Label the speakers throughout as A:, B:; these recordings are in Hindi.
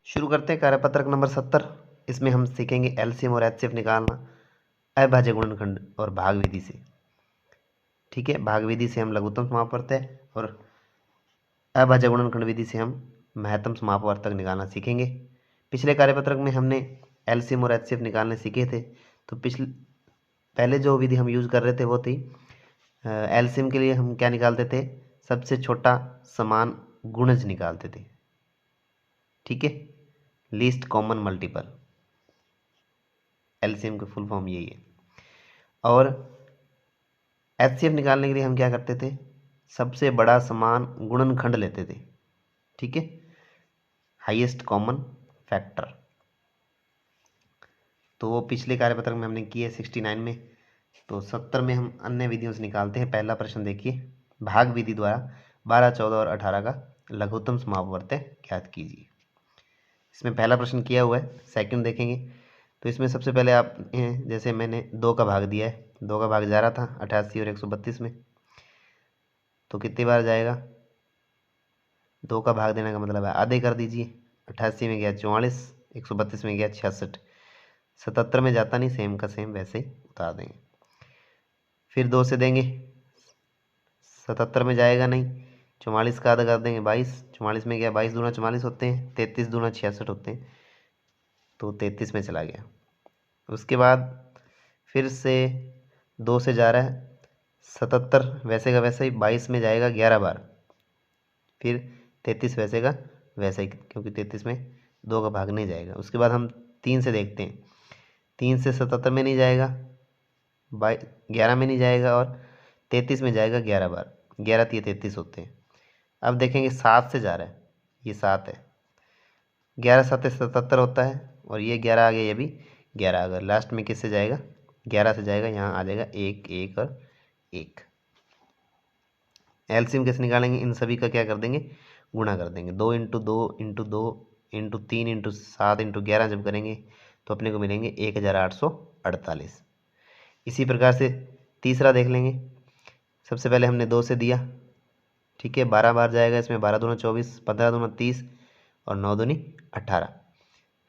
A: शुरू करते हैं कार्यपत्रक नंबर 70। इसमें हम सीखेंगे एलसीएम और एचसीएफ निकालना अभाज्य गुणनखंड और भाग विधि से। ठीक है, भाग विधि से हम लघुत्तम समापवर्तक और अभाज्य गुणनखंड विधि से हम महत्तम समापवर्तक निकालना सीखेंगे। पिछले कार्यपत्रक में हमने एलसीएम और एचसीएफ निकालने सीखे थे। तो पहले जो विधि हम यूज़ कर रहे थे वो थी एलसीएम के लिए हम क्या निकालते थे, सबसे छोटा समान गुणज निकालते थे। ठीक है, लीस्ट कॉमन मल्टीपल, एलसीएम का फुल फॉर्म यही है। और एचसीएफ निकालने के लिए हम क्या करते थे, सबसे बड़ा समान गुणनखंड लेते थे। ठीक है, हाईएस्ट कॉमन फैक्टर। तो वो पिछले कार्यपत्रक में हमने किए 69 में। तो 70 में हम अन्य विधियों से निकालते हैं। पहला प्रश्न देखिए, भाग विधि द्वारा 12, 14 और 18 का लघुत्तम समापवर्तक ज्ञात कीजिए। इसमें पहला प्रश्न किया हुआ है, सेकंड देखेंगे। तो इसमें सबसे पहले आप जैसे मैंने 2 का भाग दिया है, 2 का भाग जा रहा था 88 और 132 में, तो कितनी बार जाएगा, 2 का भाग देने का मतलब है आधे कर दीजिए। 88 में गया 44, 132 में गया 66, 77 में जाता नहीं, सेम का सेम वैसे ही उतार देंगे। फिर 2 से देंगे, 77 में जाएगा नहीं, 44 का आधा कर देंगे 22, 44 में गया 22 दूना 44 होते हैं, 33 दूना 66 होते हैं, तो 33 में चला गया। उसके बाद फिर से 2 से जा रहा है 77, वैसे का वैसे ही 22 में जाएगा 11 बार, फिर 33 वैसे का वैसे ही, क्योंकि 33 में 2 का भाग नहीं जाएगा। उसके बाद हम 3 से देखते हैं, 3 से 77 में नहीं जाएगा, 11 में नहीं जाएगा और 33 में जाएगा 11 बार, 11 3 33 होते हैं। अब देखेंगे 7 से जा रहा है, ये 7 है, 11 7 77 होता है, और ये 11 आ गया, ये भी 11 आ गया। लास्ट में किससे जाएगा, 11 से जाएगा, यहाँ आ जाएगा 1 1 और 1। एलसीएम कैसे निकालेंगे, इन सभी का क्या कर देंगे, गुणा कर देंगे। 2 into 2 into 2 into 3 into 7 into 11 जब करेंगे तो अपने को मिलेंगे 1848। इसी प्रकार से तीसरा देख लेंगे। सबसे पहले हमने 2 से दिया, ठीक है, 12 बार जाएगा इसमें, 12 दूना 24, 15 दूना 30 और 9 दूनी 18।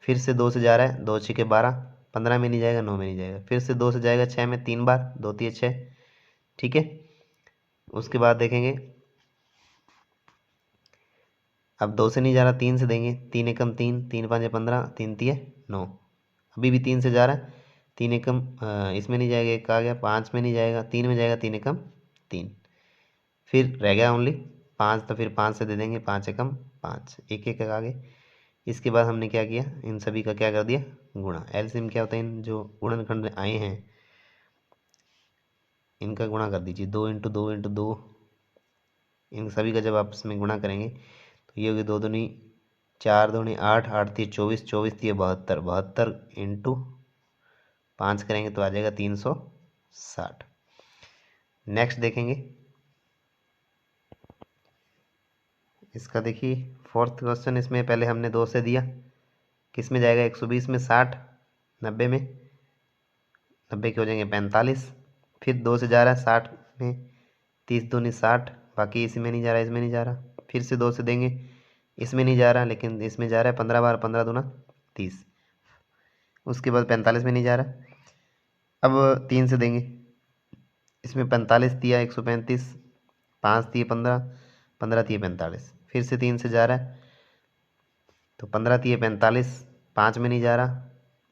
A: फिर से 2 से जा रहा है, 2 6 12, 15 में नहीं जाएगा, 9 में नहीं जाएगा। फिर से 2 से जाएगा 6 में 3 बार, 2 3 6। ठीक है, उसके बाद देखेंगे, अब 2 से नहीं जा रहा, 3 से देंगे, 3 एकम 3, 3 5 15, 3 3 9। अभी भी 3 से जा रहा है, 3 एकम इसमें नहीं जाएगा, 1 आ गया, 5 में नहीं जाएगा, 3 में जाएगा, 3 एकम 3। फिर रह गया ओनली 5, तो फिर 5 से दे देंगे, 5 एकम 5, 1 1 आगे। इसके बाद हमने क्या किया, इन सभी का क्या कर दिया, गुणा। एलसीएम क्या होता है, इन जो गुणनखंड आए हैं इनका गुणा कर दीजिए। 2 इंटू 2 इंटू 2, इन सभी का जब आपस में गुणा करेंगे तो ये होगी 2 दूनी 4 दूनी 8, 8 3 24, 24 3 72, 72 इंटू 5 करेंगे तो आ जाएगा 360। नेक्स्ट देखेंगे, इसका देखिए फोर्थ क्वेश्चन। इसमें पहले हमने 2 से दिया, किस में जाएगा, 120 में 60, 90 में, 90 के हो जाएंगे 45। फिर 2 से जा रहा है 60 में, 30 दूनी 60, बाकी इसमें नहीं जा रहा, इसमें नहीं जा रहा। फिर से 2 से देंगे, इसमें नहीं जा रहा लेकिन इसमें जा रहा है 15 बार, 15 दूना 30। उसके बाद 45 में नहीं जा रहा। अब 3 से देंगे, इसमें 45 दिया 135, 5 दिए 15, 15 दिए 45। फिर से 3 से जा रहा है तो 15 दिए 45, 5 में नहीं जा रहा,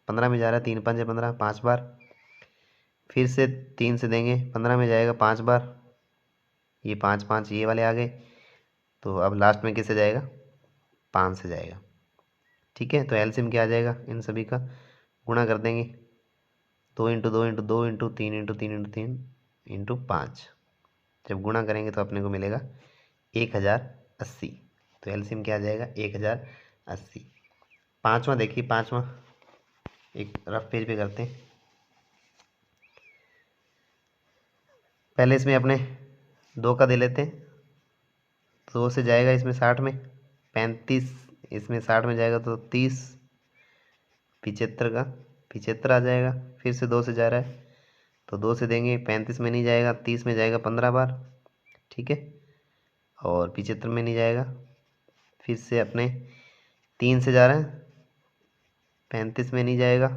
A: 15 में जा रहा है, 3 5 15, 5 बार। फिर से 3 से देंगे, 15 में जाएगा 5 बार, ये 5 5 ये वाले आ गए। तो अब लास्ट में किससे जाएगा, 5 से जाएगा। ठीक है, तो एलसीएम क्या आ जाएगा, इन सभी का गुणा कर देंगे। 2 into 2 into 2 into 3 into 3 into 3 into 5, जब गुणा करेंगे तो अपने को मिलेगा 1080। तो एलसीएम क्या आ जाएगा, 1080। पाँचवां देखिए, पाँचवां एक रफ पेज पे करते हैं। पहले इसमें अपने 2 का दे लेते हैं, 2 से जाएगा इसमें 60 में, 35 इसमें 60 में जाएगा तो 30, 75 का 75 आ जाएगा। फिर से 2 से जा रहा है तो 2 से देंगे, 35 में नहीं जाएगा, 30 में जाएगा 15 बार, ठीक है, और 75 में नहीं जाएगा। फिर से अपने 3 से जा रहे हैं, 35 में नहीं जाएगा,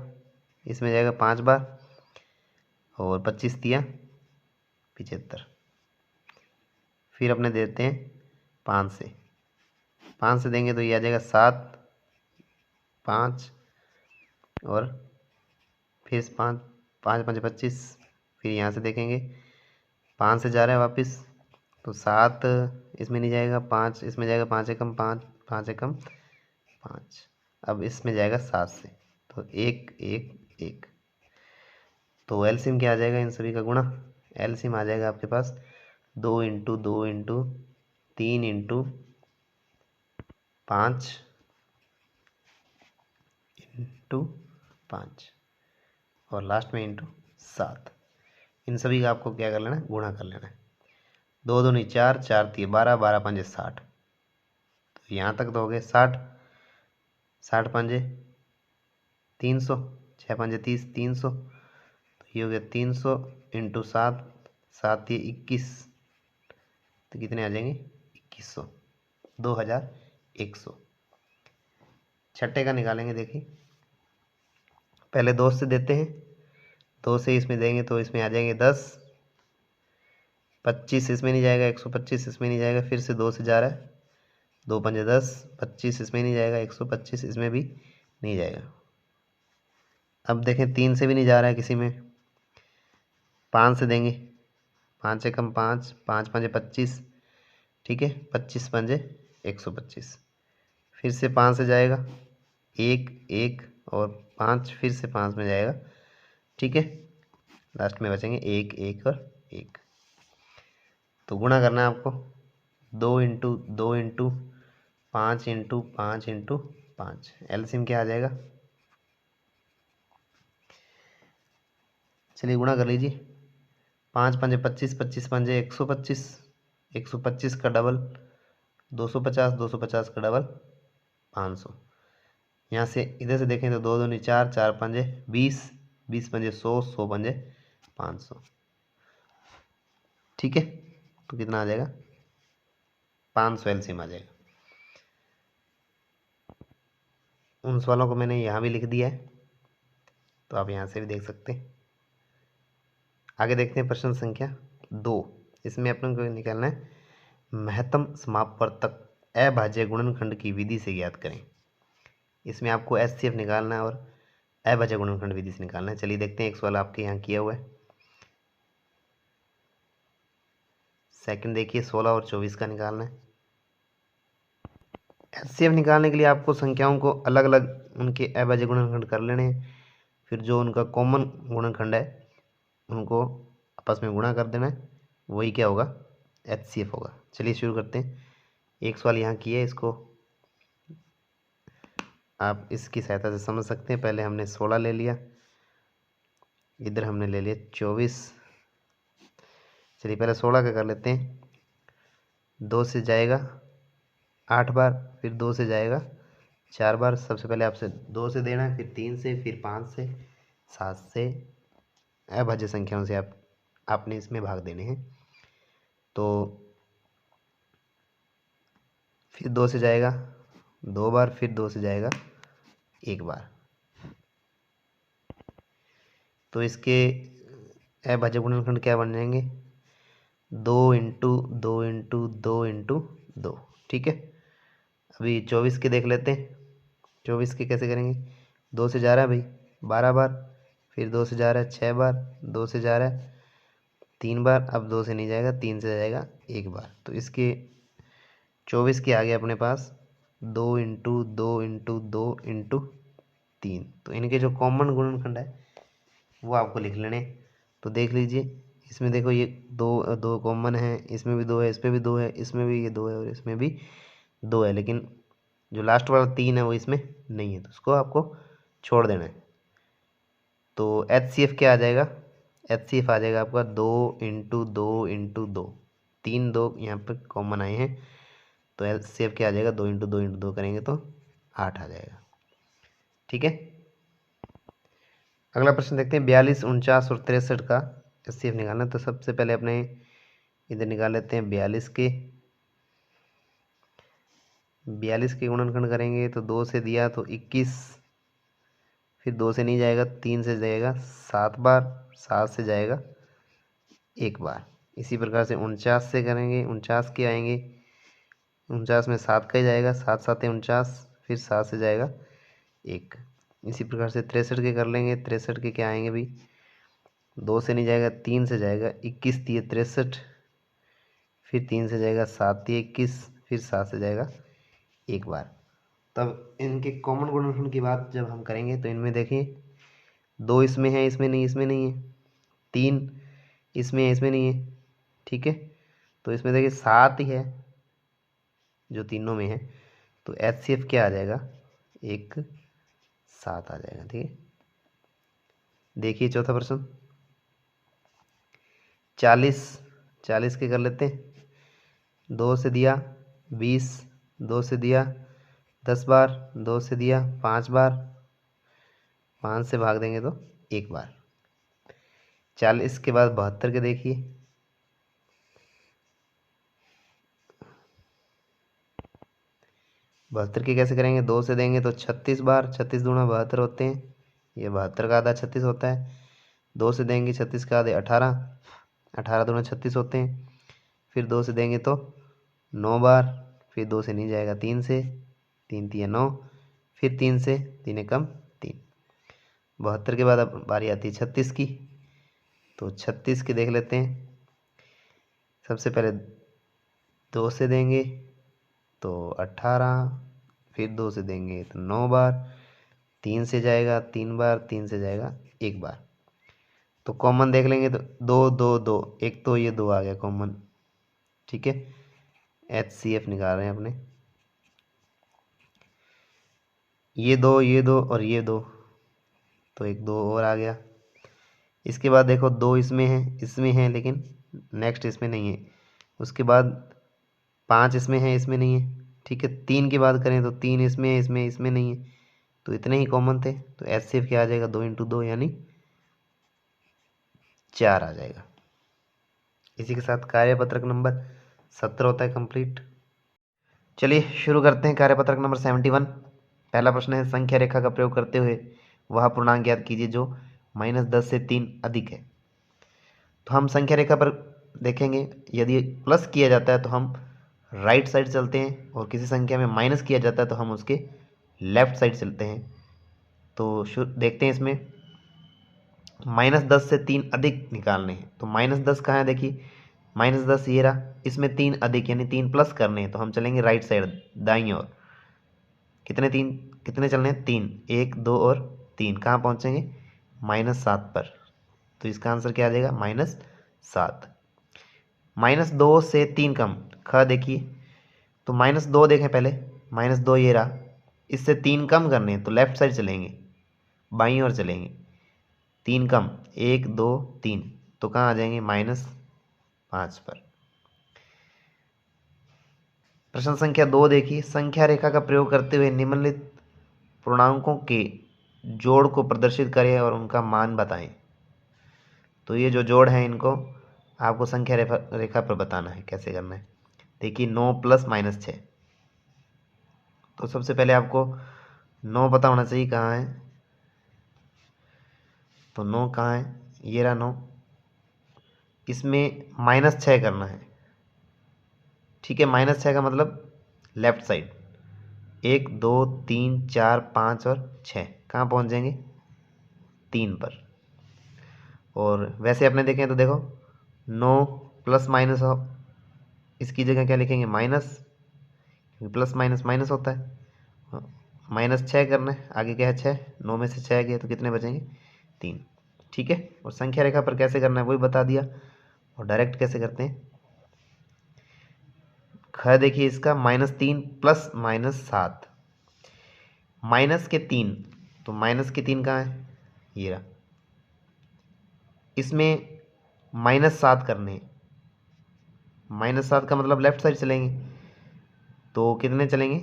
A: इसमें जाएगा 5 बार, और 25 दिया 75। फिर अपने देते हैं 5 से, 5 से देंगे तो ये आ जाएगा 7, 5 और फिर 5, 5 5 25। फिर यहाँ से देखेंगे 5 से जा रहा है वापस, तो 7 इसमें नहीं जाएगा, 5 इसमें जाएगा, 5 एकम 5, 5 एकम 5। अब इसमें जाएगा 7 से, तो 1 1 1। तो एलसीएम क्या आ जाएगा इन सभी का गुणा? एलसीएम आ जाएगा आपके पास 2 इंटू 2 इंटू 3 इंटू 5 इंटू 5 और लास्ट में इंटू 7। इन सभी का आपको क्या कर लेना है? गुणा कर लेना है। 2 दूनी 4, 4 3 12, 12 पंजे 60। तो यहाँ तक तो हो गए 60, 60 पंजे 300, 6 पंजे 30, 300। तो ये हो गया 300 इंटू 7, 7 ये 21, तो कितने आ जाएंगे? 2100, 2100। छठे का निकालेंगे। देखिए पहले 2 से देते हैं, 2 से इसमें देंगे तो इसमें आ जाएंगे 10, 25 इसमें नहीं जाएगा, 125 इसमें नहीं जाएगा, फिर से 2 से जा रहा है, 2 पंजे 10, 25 इसमें नहीं जाएगा, 125 इसमें भी नहीं जाएगा। अब देखें 3 से भी नहीं जा रहा है किसी में, 5 से देंगे, 5 एकम 5, 5 पंजे 25, ठीक है, 25 पंजे 125। फिर से 5 से जाएगा, 1 1 और 5, फिर से 5 में जाएगा, ठीक है, लास्ट में बचेंगे 1 1 और 1। तो गुणा करना है आपको, 2 into 2 into 5 into 5 into 5। LCM क्या आ जाएगा? चलिए गुणा कर लीजिए। 5 पंजे 25, 25 पंजे 125, 125 का डबल 250, 250 का डबल 500। यहाँ से इधर से देखें तो 2 दूनी 4, 4 पंजे 20, 20 पंजे 100, 100 पंजे 500, ठीक है। तो कितना आ जाएगा? 500 एलसीएम आ जाएगा। उन सवालों को मैंने यहाँ भी लिख दिया है, तो आप यहाँ से भी देख सकते हैं। आगे देखते हैं प्रश्न संख्या 2। इसमें अपन को निकालना है महत्तम समापवर्तक अभाज्य गुणनखंड की विधि से ज्ञात करें। इसमें आपको एचसीएफ निकालना है और अभाज्य गुणनखंड विधि से निकालना है। चलिए देखते हैं, एक सवाल आपके यहाँ किया हुआ है। सेकंड देखिए 16 और 24 का निकालना है। एचसीएफ निकालने के लिए आपको संख्याओं को अलग अलग उनके अभाज्य गुणनखंड कर लेने हैं, फिर जो उनका कॉमन गुणनखंड है उनको आपस में गुणा कर देना है, वही क्या होगा? एचसीएफ होगा। चलिए शुरू करते हैं। एक सवाल यहाँ किया है, इसको आप इसकी सहायता से समझ सकते हैं। पहले हमने 16 ले लिया, इधर हमने ले लिया 24। चलिए पहले 16 का कर लेते हैं। 2 से जाएगा 8 बार, फिर 2 से जाएगा 4 बार। सबसे पहले आपसे 2 से देना है, फिर 3 से, फिर 5 से, 7 से। अभाज्य संख्याओं से आपने इसमें भाग देने हैं। तो फिर 2 से जाएगा 2 बार, फिर 2 से जाएगा 1 बार। तो इसके अभाज्य गुणनखंड क्या बन जाएंगे? 2 इंटू 2 इंटू 2 इंटू 2, ठीक है। अभी 24 के देख लेते हैं। 24 के कैसे करेंगे? 2 से जा रहा है भाई 12 बार, फिर 2 से जा रहा है 6 बार, 2 से जा रहा है 3 बार, अब 2 से नहीं जाएगा, 3 से जाएगा 1 बार। तो इसके 24 के आगे अपने पास 2 इंटू 2 इंटू 2 इंटू 3। तो इनके जो कॉमन गुणनखंड है वो आपको लिख लेने। तो देख लीजिए, इसमें देखो ये दो कॉमन है, इसमें भी 2 है, इसमें भी 2 है, इसमें भी ये 2 है और इसमें भी 2 है, लेकिन जो लास्ट वाला 3 है वो इसमें नहीं है, तो उसको आपको छोड़ देना है। तो एचसीएफ क्या आ जाएगा? एचसीएफ आ जाएगा आपका 2 इंटू 2 इंटू 2। 3 2 यहाँ पर कॉमन आए हैं, तो एचसीएफ क्या आ जाएगा? 2 इंटू 2 इंटू 2 करेंगे तो 8 आ जाएगा, ठीक है। अगला प्रश्न देखते हैं। 42 49 और 63 का एचसीएफ निकालना है। तो सबसे पहले अपने इधर निकाल लेते हैं 42 के। 42 के गुणनखंड करेंगे तो 2 से दिया तो 21, फिर 2 से नहीं जाएगा, 3 से जाएगा 7 बार, 7 से जाएगा 1 बार। इसी प्रकार से 49 से करेंगे, 49 के आएंगे, 49 में 7 का ही जाएगा, 7 7 49, फिर 7 से जाएगा 1। इसी प्रकार से 63 के कर लेंगे, 63 के क्या आएंगे भी, 2 से नहीं जाएगा, 3 से जाएगा, 21 दिए 63, फिर 3 से जाएगा 7 दिए 21, फिर 7 से जाएगा 1 बार। तब इनके कॉमन गुणनखंड की बात जब हम करेंगे तो इनमें देखिए 2 इसमें है, इसमें नहीं, इसमें नहीं है, 3 इसमें है, इसमें नहीं है, ठीक है। तो इसमें देखिए 7 ही है जो तीनों में है, तो HCF क्या आ जाएगा, 1 7 आ जाएगा, ठीक है। देखिए चौथा प्रश्न, 40 के कर लेते हैं। 2 से दिया 20, 2 से दिया 10 बार, 2 से दिया 5 बार, 5 से भाग देंगे तो 1 बार। 40 के बाद 72 के देखिए, 72 के कैसे करेंगे, 2 से देंगे तो 36 बार, 36 दूना 72 होते हैं, ये 72 का आधा 36 होता है। 2 से देंगे 36 का आधे 18, 18 दूना 36 होते हैं। फिर 2 से देंगे तो 9 बार, फिर 2 से नहीं जाएगा, 3 से, 3 3 9, फिर 3 से, 3 एकम 3। 72 के बाद अब बारी आती है 36 की, तो 36 के देख लेते हैं। सबसे पहले 2 से देंगे तो 18, फिर 2 से देंगे तो 9 बार, 3 से जाएगा 3 बार, 3 से जाएगा 1 बार। तो कॉमन देख लेंगे तो 2 2 2, एक तो ये 2 आ गया कॉमन, ठीक है। HCF निकाल रहे हैं अपने, ये 2, ये 2 और ये 2, तो एक 2 और आ गया। इसके बाद देखो 2 इसमें है लेकिन नेक्स्ट इसमें नहीं है। उसके बाद 5 इसमें है, इसमें नहीं है, ठीक है। 3 की बात करें तो 3 इसमें है, इसमें नहीं है, तो इतने ही कॉमन थे। तो HCF क्या आ जाएगा, 2 × 2 यानी 4 आ जाएगा। इसी के साथ कार्यपत्रक नंबर 17 होता है कंप्लीट। चलिए शुरू करते हैं कार्यपत्रक नंबर 71। पहला प्रश्न है, संख्या रेखा का प्रयोग करते हुए वह पूर्णांक ज्ञात कीजिए जो -10 से 3 अधिक है। तो हम संख्या रेखा पर देखेंगे, यदि प्लस किया जाता है तो हम राइट साइड चलते हैं, और किसी संख्या में माइनस किया जाता है तो हम उसके लेफ्ट साइड चलते हैं। तो देखते हैं इसमें -10 से 3 अधिक निकालने हैं। तो -10 कहाँ है, देखिए -10 ये रहा, इसमें 3 अधिक यानी 3 प्लस करने हैं, तो हम चलेंगे राइट साइड दाईं ओर। कितने चलने हैं, 3, 1 2 और 3, कहाँ पहुँचेंगे, -7 पर। तो इसका आंसर क्या आ जाएगा, -7। -2 से 3 कम, ख देखिए, तो -2 देखें पहले, -2 ये रहा, इससे 3 कम करने हैं तो लेफ्ट साइड चलेंगे, बाईं ओर चलेंगे। 3 कम, 1 2 3, तो कहाँ आ जाएंगे, -5 पर। प्रश्न संख्या 2 देखिए, संख्या रेखा का प्रयोग करते हुए निम्नलिखित पूर्णांकों के जोड़ को प्रदर्शित करें और उनका मान बताएं। तो ये जो जोड़ है इनको आपको संख्या रेखा पर बताना है, कैसे करना है। देखिए 9 + -6, तो सबसे पहले आपको 9 पता होना चाहिए कहाँ है। तो 9 कहाँ है, ये रहा 9, इसमें -6 करना है, ठीक है। -6 का मतलब लेफ्ट साइड, 1 2 3 4 5 और 6, कहाँ पहुँच जाएंगे, 3 पर। और वैसे अपने देखें तो देखो 9 ± हो, इसकी जगह क्या लिखेंगे, माइनस, क्योंकि प्लस माइनस माइनस होता है। -6 करना है, आगे क्या है 6, 9 में से 6 गए तो कितने बचेंगे, 3, ठीक है। और संख्या रेखा पर कैसे करना है वही बता दिया। और डायरेक्ट कैसे करते हैं, ख देखिए इसका -3 + -7, -3, तो -3 कहाँ है, ये रहा, इसमें -7 करने हैं, -7 का मतलब लेफ्ट साइड चलेंगे, तो कितने चलेंगे,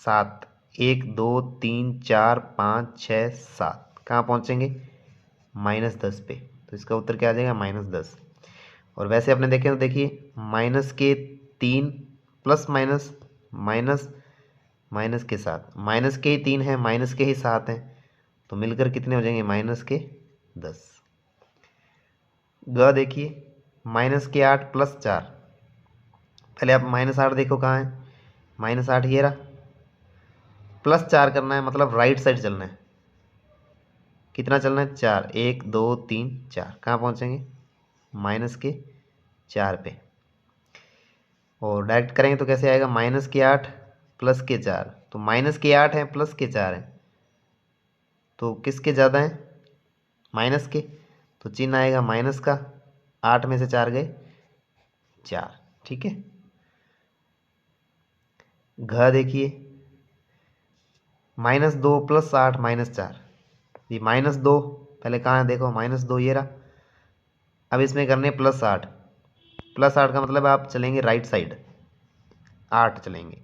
A: 7, 1 2 3 4 5 6 7, कहाँ पहुँचेंगे, -10 पे। तो इसका उत्तर क्या आ जाएगा, -10। और वैसे आपने देखें तो देखिए -3 + -, माइनस के 7, माइनस के ही 3 हैं, माइनस के ही 7 हैं, तो मिलकर कितने हो जाएंगे माइनस के 10। ग देखिए माइनस के 8 प्लस 4, पहले आप माइनस 8 देखो कहाँ है, माइनस 8 ये रहा, प्लस 4 करना है मतलब राइट साइड चलना है। कितना चलना है 4, 1 2 3 4, कहाँ पहुँचेंगे माइनस के 4 पे। और डायरेक्ट करेंगे तो कैसे आएगा माइनस के 8 प्लस के 4, तो माइनस के 8 है प्लस के 4 है, तो किसके ज़्यादा है माइनस के, तो चिन्ह आएगा माइनस का, 8 में से 4 गए 4। ठीक है। घ देखिए -2 प्लस 8 -4, ये -2 पहले कहाँ है देखो -2 ये रहा, अब इसमें करने +8, +8 का मतलब आप चलेंगे राइट साइड 8 चलेंगे,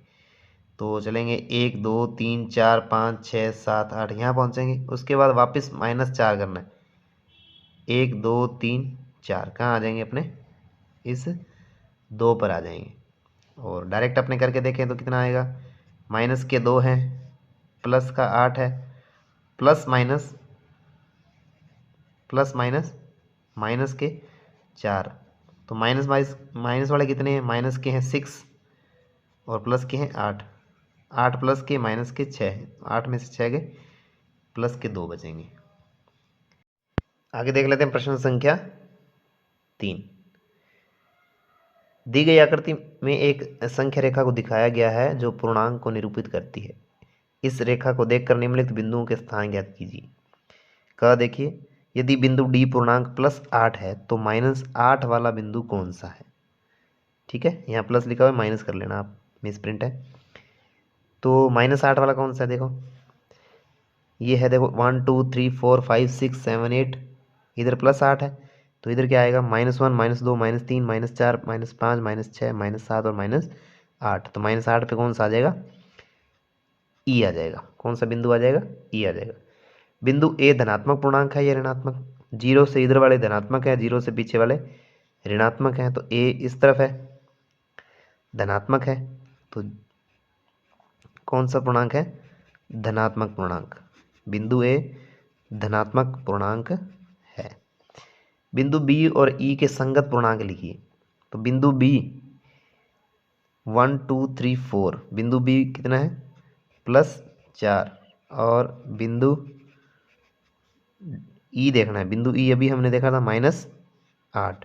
A: तो चलेंगे 1 2 3 4 5 6 7 8 यहाँ पहुँचेंगे। उसके बाद वापस -4 करना है, 1 2 3 4 कहाँ आ जाएंगे अपने इस 2 पर आ जाएंगे। और डायरेक्ट अपने करके देखें तो कितना आएगा, माइनस के 2 हैं, प्लस का 8 है, प्लस माइनस माइनस के 4, तो माइनस माइनस वाले कितने हैं, माइनस के हैं 6 और प्लस के हैं 8, 8 प्लस के माइनस के 6, 8 में से 6 गए, प्लस के 2 बचेंगे। आगे देख लेते हैं प्रश्न संख्या 3। दी गई आकृति में एक संख्या रेखा को दिखाया गया है जो पूर्णांक को निरूपित करती है। इस रेखा को देखकर निम्नलिखित बिंदुओं के स्थान ज्ञात कीजिए। क देखिए यदि बिंदु डी पूर्णांक +8 है तो -8 वाला बिंदु कौन सा है। ठीक है, यहाँ प्लस लिखा हुआ है, माइनस कर लेना आप, मिस प्रिंट है। तो -8 वाला कौन सा है देखो, ये है देखो 1 2 3 4 5 6 7 8, इधर +8 है, तो इधर क्या आएगा -1 -2 -3 -4 -5 -6 -7 और -8, तो -8 पे कौन सा आ जाएगा, ई आ जाएगा। कौन सा बिंदु आ जाएगा, ई आ जाएगा। बिंदु ए धनात्मक पूर्णांक है या ऋणात्मक, 0 से इधर वाले धनात्मक है, 0 से पीछे वाले ऋणात्मक है, तो ए इस तरफ है धनात्मक है, तो कौन सा पूर्णांक है, धनात्मक पूर्णांक। बिंदु ए धनात्मक पूर्णांक है। बिंदु बी और ई के संगत पूर्णांक लिखिए। तो बिंदु बी 1 2 3 4, बिंदु बी कितना है +4, और बिंदु ई देखना है, बिंदु ई अभी हमने देखा था -8,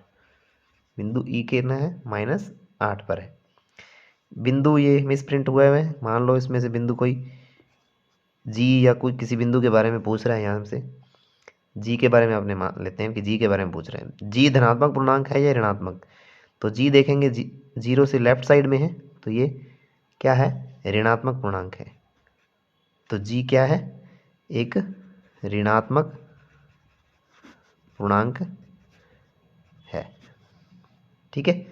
A: बिंदु ई कितना है -8 पर है। बिंदु ये मिस प्रिंट हुए हुए, मान लो इसमें से बिंदु कोई जी या कोई किसी बिंदु के बारे में पूछ रहा है, यहाँ से जी के बारे में अपने मान लेते हैं कि जी के बारे में पूछ रहे हैं। जी धनात्मक पूर्णांक है या ऋणात्मक, तो जी देखेंगे 0 से लेफ्ट साइड में है, तो ये क्या है ऋणात्मक पूर्णांक है, तो जी क्या है एक ऋणात्मक पूर्णांक है। ठीक है,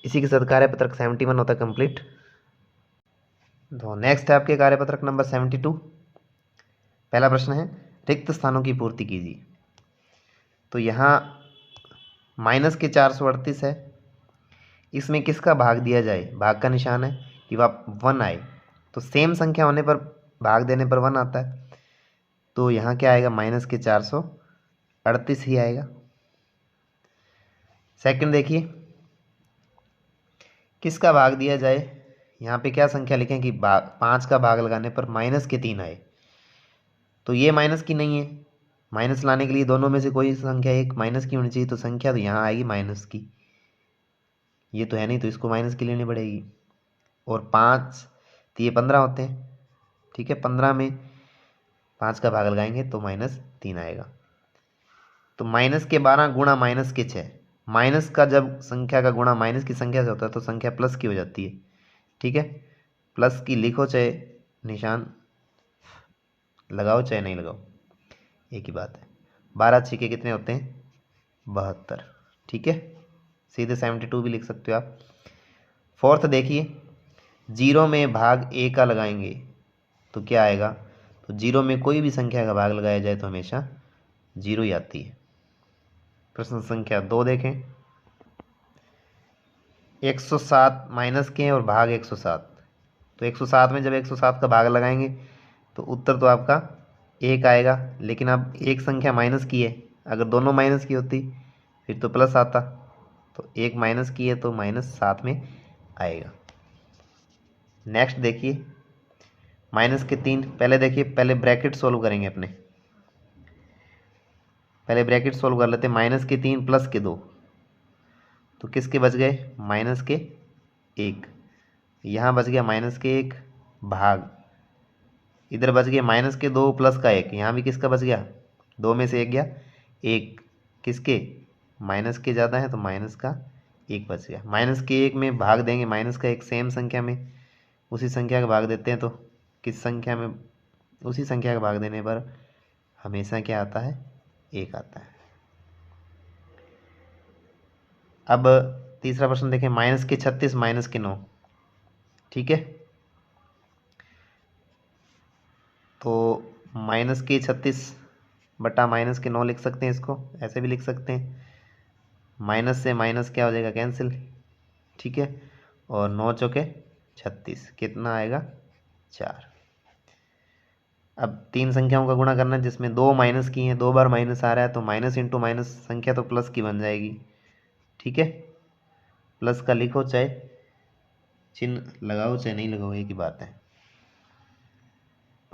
A: इसी के साथ कार्यपत्रक 71 होता है कंप्लीट। तो नेक्स्ट है आपके कार्यपत्रक नंबर 72। पहला प्रश्न है रिक्त स्थानों की पूर्ति कीजिए। तो यहाँ -438 है, इसमें किसका भाग दिया जाए, भाग का निशान है कि वह 1 आए, तो सेम संख्या होने पर भाग देने पर 1 आता है, तो यहाँ क्या आएगा -438 ही आएगा। सेकंड देखिए किसका भाग दिया जाए, यहाँ पे क्या संख्या लिखें कि 5 का भाग लगाने पर -3 आए, तो ये माइनस की नहीं है, माइनस लाने के लिए दोनों में से कोई संख्या एक माइनस की होनी चाहिए, तो संख्या तो यहाँ आएगी माइनस की, ये तो है नहीं, तो इसको माइनस की लेनी पड़ेगी। और 5 तो ये 15 होते हैं, ठीक है, 15 में 5 का भाग लगाएंगे तो -3 आएगा। तो -12 गुणा -6, माइनस का जब संख्या का गुणा माइनस की संख्या से होता है तो संख्या प्लस की हो जाती है। ठीक है, प्लस की लिखो चाहे निशान लगाओ चाहे नहीं लगाओ, एक ही बात है। 12 छक्के कितने होते हैं 72। ठीक है, सीधे 72 भी लिख सकते हो आप। फोर्थ देखिए 0 में भाग ए का लगाएंगे तो क्या आएगा, तो 0 में कोई भी संख्या का भाग लगाया जाए तो हमेशा 0 ही आती है। प्रश्न संख्या 2 देखें, 107 माइनस के और भाग 107, तो 107 में जब 107 का भाग लगाएंगे तो उत्तर तो आपका 1 आएगा, लेकिन अब एक संख्या माइनस की है, अगर दोनों माइनस की होती फिर तो प्लस आता, तो 1 माइनस की है तो माइनस 7 में आएगा। नेक्स्ट देखिए माइनस के 3, पहले देखिए पहले ब्रैकेट सोल्व करेंगे अपने, पहले ब्रैकेट सोल्व कर लेते हैं। माइनस के 3 प्लस के 2, तो किसके बच गए, माइनस के 1, यहाँ बच गया माइनस के 1 भाग, इधर बच गया माइनस के 2 प्लस का 1, यहाँ भी किसका बच गया, 2 में से 1 गया, 1 किसके, माइनस के ज़्यादा है तो माइनस का 1 बच गया। माइनस के 1 में भाग देंगे माइनस का 1 सेम संख्या में, उसी संख्या का भाग देते हैं तो किस संख्या में, उसी संख्या का भाग देने पर हमेशा क्या आता है, 1 आता है। अब तीसरा प्रश्न देखें, माइनस के 36 माइनस के 9, ठीक है, तो माइनस के 36 बटा माइनस के 9 लिख सकते हैं, इसको ऐसे भी लिख सकते हैं, माइनस से माइनस क्या हो जाएगा, कैंसिल, ठीक है, और 9 चौके 36, कितना आएगा, 4। अब 3 संख्याओं का गुणा करना है जिसमें 2 माइनस की हैं, 2 बार माइनस आ रहा है तो माइनस इंटू माइनस संख्या तो प्लस की बन जाएगी, ठीक है, प्लस का लिखो चाहे चिन्ह लगाओ चाहे नहीं लगाओ, एक ही बात है।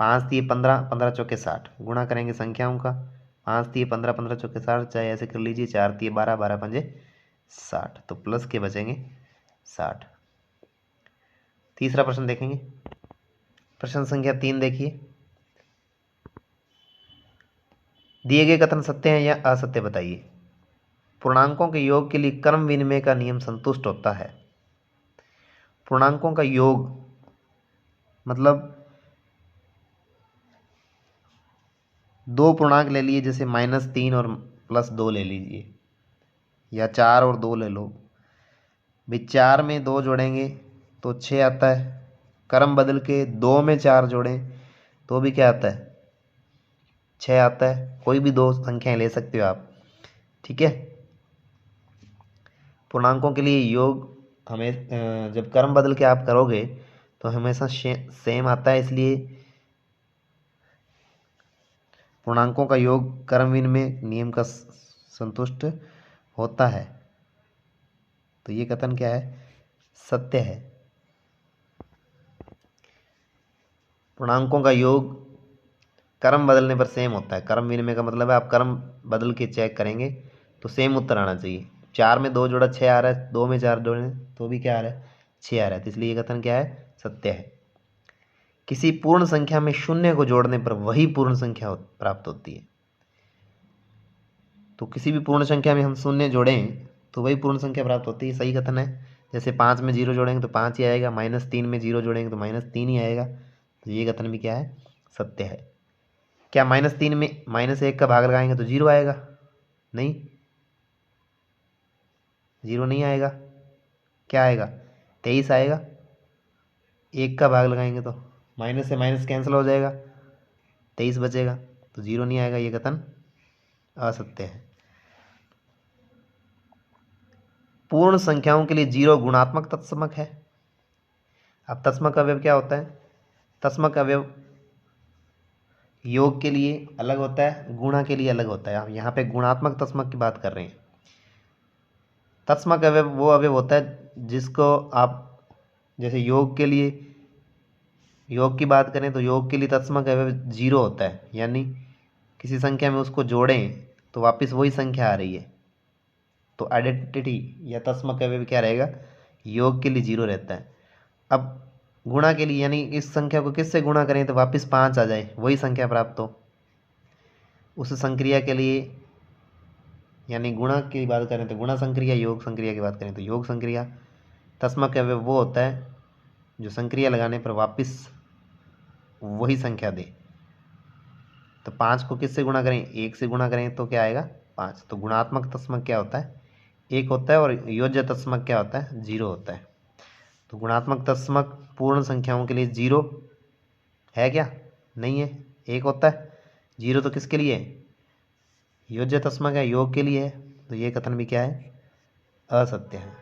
A: 5 दिए 15, 15 चौके 60, गुणा करेंगे संख्याओं का, 5 दिए 15, 15 चौके 60, चाहे ऐसे कर लीजिए, 4 दिए 12, 12 पंजे 60, तो प्लस के बचेंगे 60। तीसरा प्रश्न देखेंगे, प्रश्न संख्या 3 देखिए, दिए गए कथन सत्य है या असत्य बताइए। पूर्णांकों के योग के लिए क्रम विनिमय का नियम संतुष्ट होता है। पूर्णांकों का योग मतलब दो पूर्णांक ले लिए, जैसे -3 और +2 ले लीजिए, या 4 और 2 ले लो भाई, 4 में 2 जोड़ेंगे तो 6 आता है, क्रम बदल के 2 में 4 जोड़ें तो भी क्या आता है, 6 आता है। कोई भी दो संख्याएं ले सकते हो आप, ठीक है। पूर्णांकों के लिए योग हमें जब क्रम बदल के आप करोगे तो हमेशा सेम आता है, इसलिए पूर्णांकों का योग क्रम विनिमय नियम का संतुष्ट होता है, तो ये कथन क्या है, सत्य है। पूर्णांकों का योग क्रम बदलने पर सेम होता है, क्रम विनिमय का मतलब है आप क्रम बदल के चेक करेंगे तो सेम उत्तर आना चाहिए। 4 में 2 जोड़ा 6 आ रहा है, 2 में 4 जोड़े तो भी क्या आ रहा है, 6 आ रहा है, तो इसलिए ये कथन क्या है, सत्य है। किसी पूर्ण संख्या में शून्य को जोड़ने पर वही पूर्ण संख्या प्राप्त होती है। तो किसी भी पूर्ण संख्या में हम शून्य जोड़ें तो वही पूर्ण संख्या प्राप्त होती है, सही कथन है। जैसे 5 में 0 जोड़ेंगे तो 5 ही आएगा, -3 में 0 जोड़ेंगे तो -3 ही आएगा, तो ये कथन भी क्या है, सत्य है। क्या -3 में -1 का भाग लगाएंगे तो 0 आएगा, नहीं, 0 नहीं आएगा, क्या आएगा, 23 आएगा। 1 का भाग लगाएंगे तो माइनस से माइनस कैंसिल हो जाएगा, 23 बचेगा, तो 0 नहीं आएगा, ये कथन असत्य है। पूर्ण संख्याओं के लिए 0 गुणात्मक तत्समक है। अब तत्समक अवयव क्या होता है, तत्समक अवयव योग के लिए अलग होता है, गुणा के लिए अलग होता है। हम यहाँ पे गुणात्मक तत्समक की बात कर रहे हैं। तत्समक अवयव वो अवयव होता है जिसको आप, जैसे योग के लिए, योग की बात करें तो योग के लिए तत्समक अवयव 0 होता है, यानी किसी संख्या में उसको जोड़ें तो वापस वही संख्या आ रही है, तो आइडेंटिटी या तत्समक अवयव क्या रहेगा, योग के लिए 0 रहता है। अब गुणा के लिए, यानी इस संख्या को किससे गुणा करें तो वापस 5 आ जाए, वही संख्या प्राप्त हो, उस संक्रिया के लिए, यानी गुणा की बात करें तो गुणा संक्रिया, योग संक्रिया की बात करें तो योग संक्रिया। तत्समक अवयव वो होता है जो संक्रिया लगाने पर वापस वही संख्या दे। तो 5 को किससे गुणा करें, 1 से गुणा करें तो क्या आएगा, 5। तो गुणात्मक तत्समक क्या होता है, 1 होता है, और योज्य तत्समक क्या होता है, 0 होता है। तो गुणात्मक तत्समक पूर्ण संख्याओं के लिए 0 है क्या, नहीं है, 1 होता है। 0 तो किसके लिए है, योज्य तत्समक है, योग के लिए है, तो ये कथन भी क्या है, असत्य है।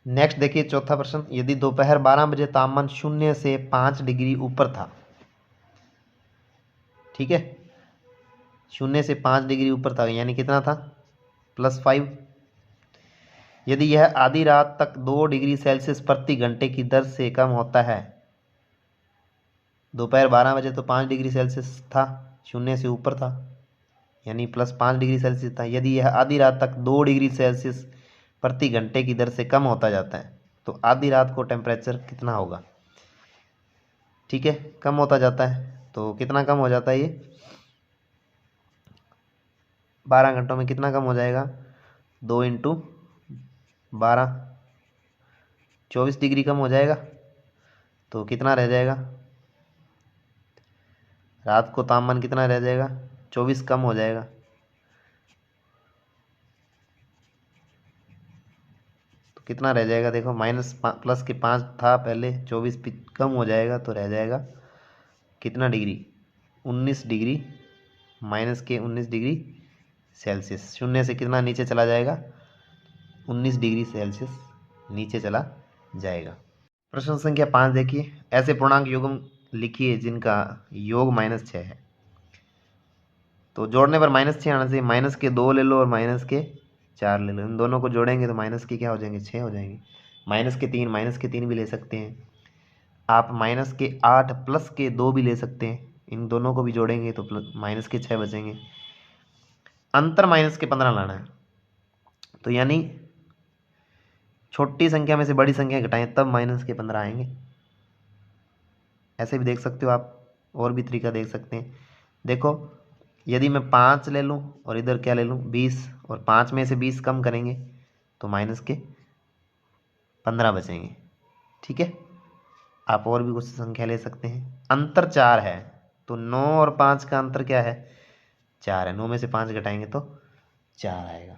A: नेक्स्ट देखिए चौथा प्रश्न, यदि दोपहर 12 बजे तापमान 0 से 5 डिग्री ऊपर था, ठीक है, 0 से 5 डिग्री ऊपर था, यानी कितना था, +5। यदि यह आधी रात तक 2 डिग्री सेल्सियस प्रति घंटे की दर से कम होता है, दोपहर 12 बजे तो 5 डिग्री सेल्सियस था, 0 से ऊपर था, यानी +5 डिग्री सेल्सियस था। यदि यह आधी रात तक 2 डिग्री सेल्सियस प्रति घंटे की दर से कम होता जाता है, तो आधी रात को टेम्परेचर कितना होगा, ठीक है, कम होता जाता है, तो कितना कम हो जाता है ये, 12 घंटों में कितना कम हो जाएगा, 2 × 12, 24 डिग्री कम हो जाएगा। तो कितना रह जाएगा, रात को तापमान कितना रह जाएगा, 24 कम हो जाएगा। तो कितना रह जाएगा, देखो प्लस के 5 था पहले, 24 कम हो जाएगा तो रह जाएगा कितना डिग्री, 19 डिग्री, -19 डिग्री सेल्सियस। 0 से कितना नीचे चला जाएगा, 19 डिग्री सेल्सियस नीचे चला जाएगा। प्रश्न संख्या 5 देखिए, ऐसे पूर्णांक युग्म लिखिए जिनका योग -6 है। तो जोड़ने पर -6 आना चाहिए, -2 ले लो और -4 ले लो, इन दोनों को जोड़ेंगे तो माइनस के क्या हो जाएंगे, 6 हो जाएंगे। -3 भी ले सकते हैं आप, -8 +2 भी ले सकते हैं, इन दोनों को भी जोड़ेंगे तो -6 बचेंगे। अंतर -15 लाना है, तो यानी छोटी संख्या में से बड़ी संख्या घटाएं तब -15 आएंगे। ऐसे भी देख सकते हो आप, और भी तरीका देख सकते हैं। देखो, यदि मैं 5 ले लूँ और इधर क्या ले लूँ, 20, और 5 में से 20 कम करेंगे तो -15 बचेंगे, ठीक है। आप और भी कुछ संख्या ले सकते हैं। अंतर 4 है, तो 9 और 5 का अंतर क्या है, 4 है, 9 में से 5 घटाएंगे तो 4 आएगा।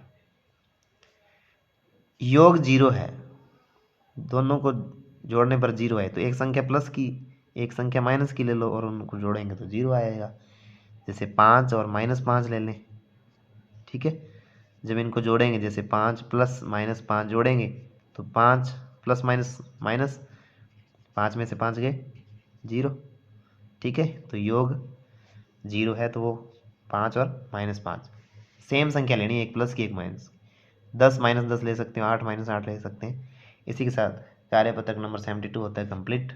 A: योग 0 है, दोनों को जोड़ने पर 0 है, तो एक संख्या प्लस की एक संख्या माइनस की ले लो और उनको जोड़ेंगे तो 0 आएगा। जैसे 5 और -5 ले लें, ठीक है। जब इनको जोड़ेंगे, जैसे 5 + -5 जोड़ेंगे तो 5 + माइनस 5 में से 5 गए 0, ठीक है। तो योग 0 है, तो वो 5 और -5 सेम संख्या लेनी है, एक प्लस की एक माइनस। 10 -10 ले सकते हो, 8 -8 ले सकते हैं। इसी के साथ कार्यपत्रक नंबर 72 होता है कंप्लीट।